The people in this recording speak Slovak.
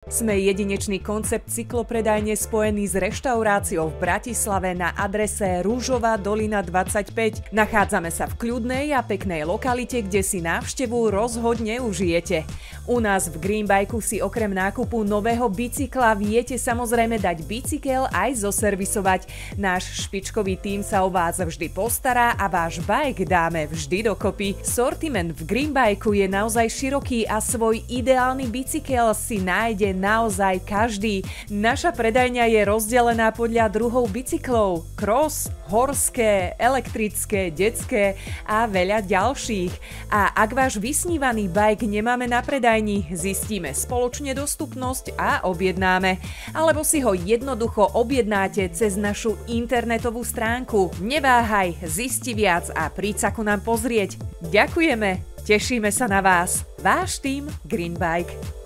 Sme jedinečný koncept cyklopredajne spojený s reštauráciou v Bratislave na adrese Rúžová dolina 25. Nachádzame sa v kľudnej a peknej lokalite, kde si návštevu rozhodne užijete. U nás v Greenbajku si okrem nákupu nového bicykla viete samozrejme dať bicykel aj zoservisovať. Náš špičkový tím sa o vás vždy postará a váš bike dáme vždy dokopy. Sortiment v Greenbajku je naozaj široký a svoj ideálny bicykel si nájde naozaj každý. Naša predajňa je rozdelená podľa druhov bicyklov: cross, horské, elektrické, detské a veľa ďalších. A ak váš vysnívaný bike nemáme na predajni, zistíme spoločne dostupnosť a objednáme. Alebo si ho jednoducho objednáte cez našu internetovú stránku. Neváhaj, zisti viac a príď sa ku nám pozrieť. Ďakujeme, tešíme sa na vás. Váš tím Greenbike.